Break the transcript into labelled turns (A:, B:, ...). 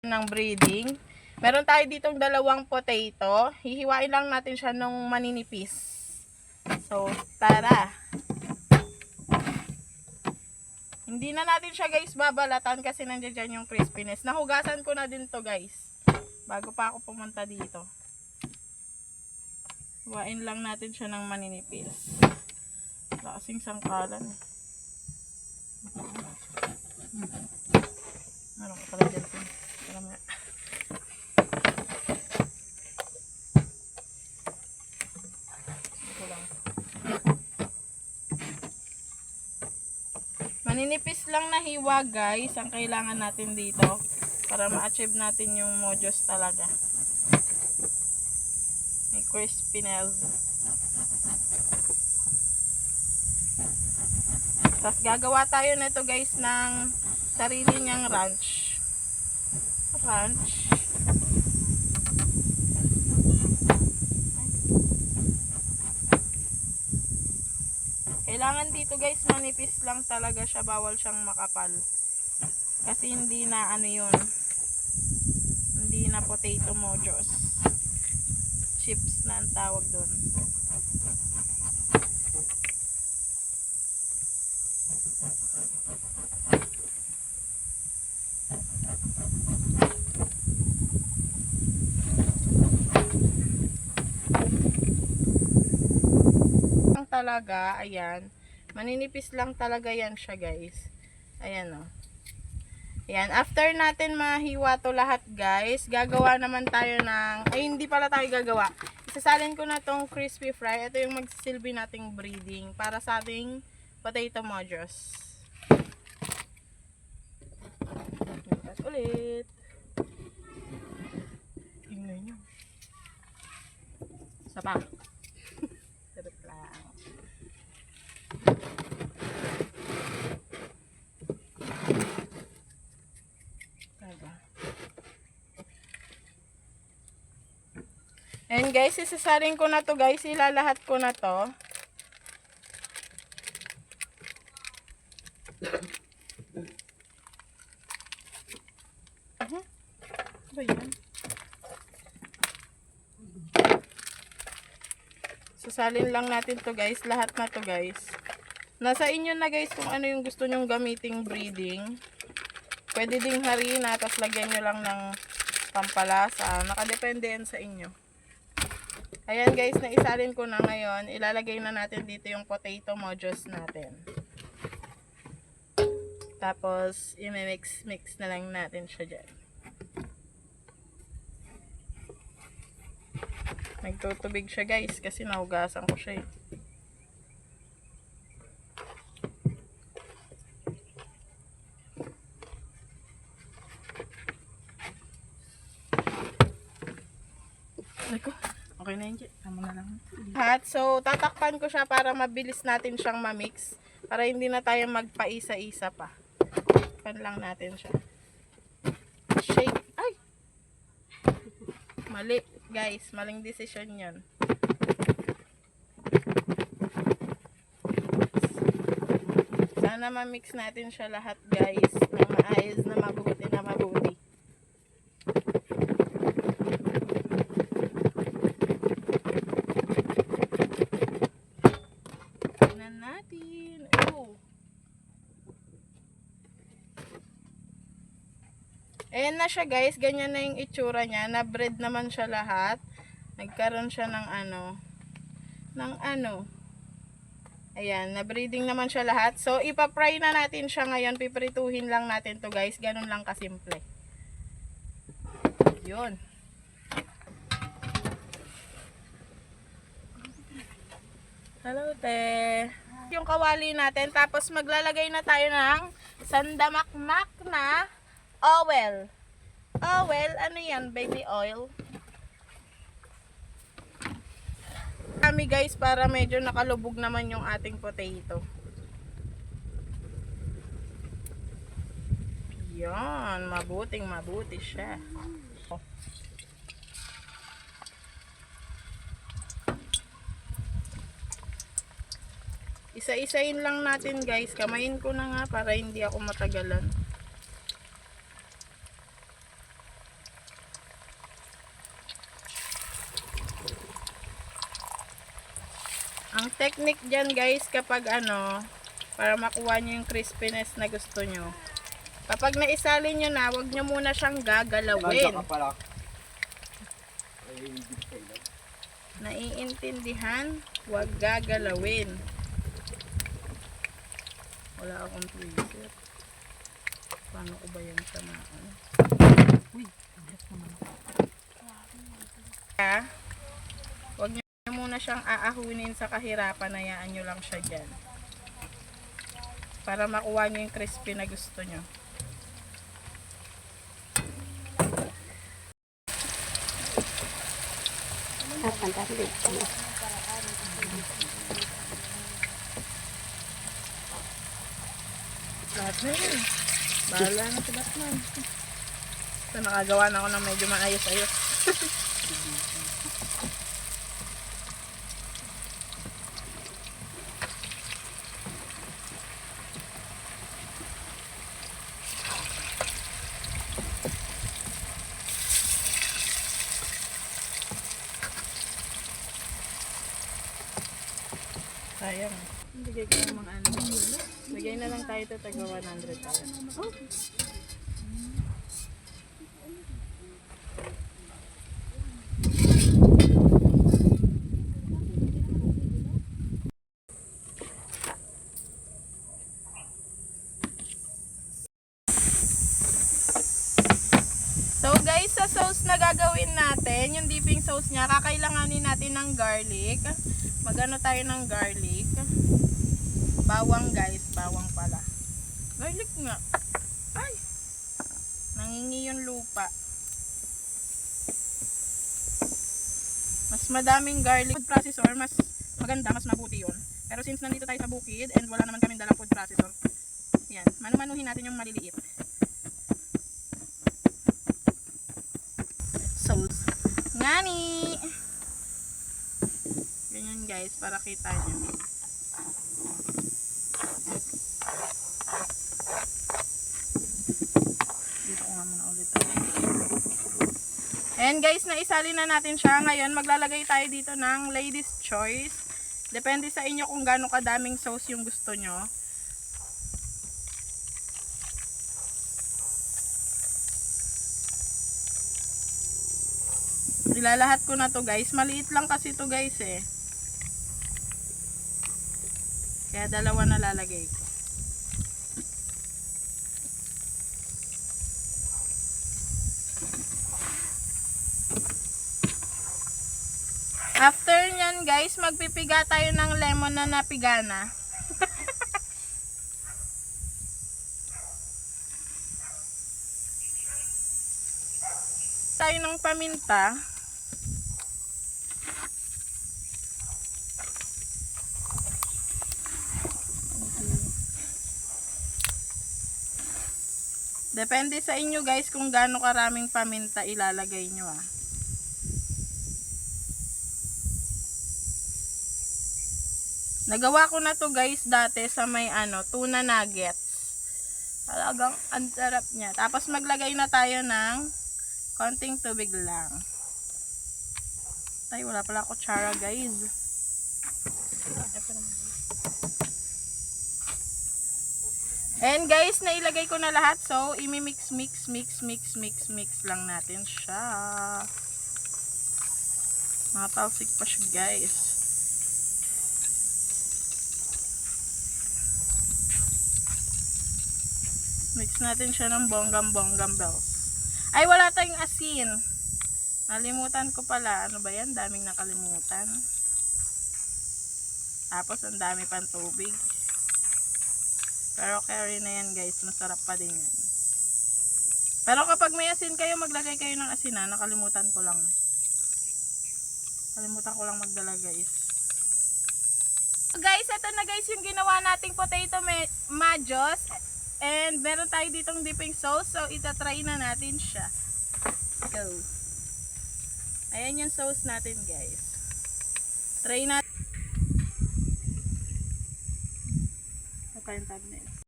A: ng breading. Meron tayo ditong dalawang potato. Hihiwain lang natin siya nung maninipis. So, tara. Hindi na natin siya guys babalatan kasi nandiyan dyan yung crispiness. Nahugasan ko na din to guys. Bago pa ako pumunta dito. Hiwain lang natin siya ng maninipis. Wala kasing sangkalan. Meron ko pala dyan. Maninipis lang na hiwa guys ang kailangan natin dito para ma-achieve natin yung mojos talaga. May crispiness. Tapos gagawa tayo nito guys ng sarili niyang ranch. Kailangan dito guys manipis lang talaga siya, bawal siyang makapal. Kasi hindi na ano yun. Hindi na potato mojos. Chips na ang tawag doon. Talaga, ayan. Maninipis lang talaga yan siya guys. Ayan o. Ayan, after natin mahiwa to lahat guys, gagawa naman tayo ng, ay hindi pala tayo gagawa. Isasalin ko na tong crispy fry. Ito yung magsisilbi nating breading para sa ating potato mojos. At ulit. Tingnan nyo. Sapa. Sarap lang. And guys, isasarin ko na to guys, ilalahat ko na to. Ano yan? Sasalin lang natin to guys, lahat na to guys. Nasa inyo na guys kung ano yung gusto nyong gamiting breading. Pwede ding harina, tapos lagyan nyo lang ng pampalasa. Nakadepende yan sa inyo. Ayan guys, naisalin ko na ngayon. Ilalagay na natin dito yung potato mojos natin. Tapos, i-mix na lang natin siya dyan. Nagtutubig siya guys, kasi nahugasan ko siya eh. Okay na yun, tama na lang. So, tatakpan ko siya para mabilis natin siyang ma-mix. Para hindi na tayo magpaisa-isa pa. Takpan lang natin siya. Shake. Ay! Mali, guys. Maling decision yun. Sana ma-mix natin siya lahat, guys. Na maayos na mabuti na mabuti. Ayan na siya guys, ganyan na yung itsura niya, na-bread naman siya lahat. Nagkaroon siya ng ayan, na-breeding naman siya lahat. So, ipa-fry na natin siya ngayon, piprituhin lang natin to guys, ganun lang kasimple. Yun. Hello, te. Yung kawali natin, tapos maglalagay na tayo ng sandamakmak na oil. Oil, ano yan? Baby oil. Kami guys, para medyo nakalubog naman yung ating potato. Yan, mabuti siya. Isa-isain lang natin guys. Kamayin ko na nga para hindi ako matagalan. technique dyan guys kapag para makuha nyo yung crispiness na gusto nyo. Kapag naisalin nyo na, huwag nyo muna siyang gagalawin. Naiintindihan? Huwag gagalawin. Wala akong tweezer. Paano ko ba yan sa naan? Uy, huwag nyo muna siyang aahunin sa kahirapan. Hayaan nyo lang siya dyan. Para makuha nyo yung crispy na gusto nyo. Lahat na yun. Bahala na si Batman. Ito, nakagawa na ako ng medyo maayos-ayos. Sayang. Bigay ko ng mga Bigay na lang tayo ito, taga 100 tayo. Okay. So guys, sa sauce na gagawin natin, yung dipping sauce niya, kakailanganin natin ng garlic. Magano tayo ng garlic. Bawang guys, bawang pala. Garlic nga. Ay! Nangingi yung lupa. Mas madaming garlic food processor, mas maganda, mas mabuti yun. Pero since nandito tayo sa bukid and wala naman kaming dalang food processor, yan, manu-manuhin natin yung maliliit. Sauce. Ngani! Ganyan guys, para kita nyo. Dito ko nga muna ulit. And guys, naisali na natin siya. Ngayon, maglalagay tayo dito ng ladies choice. Depende sa inyo kung gaano kadaming sauce yung gusto nyo. Ilalahat ko na to guys. Maliit lang kasi to guys eh. Kaya dalawa na lalagay ko. After nyan guys, magpipiga tayo ng lemon na napigana. Tayo ng paminta. Depende sa inyo guys kung gaano karaming paminta ilalagay nyo ah. Nagawa ko na to guys dati sa may tuna nuggets. Talagang ang sarap niya. Tapos maglagay na tayo ng konting tubig lang. Ay, wala pala kutsara guys. And guys, nailagay ko na lahat. So, imi-mix, mix lang natin siya. Matalsik pa siya guys. Mix natin siya ng bonggam bells. Ay, wala tayong asin. Nalimutan ko pala. Ano ba yan? Daming nakalimutan. Tapos, ang dami pang tubig. Pero carry na yan guys, masarap pa din yan. Pero kapag may asin kayo, maglagay kayo ng asin ha. Nakalimutan ko lang. Kalimutan ko lang magdala guys. Guys, ito na guys yung ginawa nating potato majos. And meron tayo ditong dipping sauce. So, itatry na natin siya. Go. Ayan yung sauce natin guys. Try natin. Okay, yung tab na yun.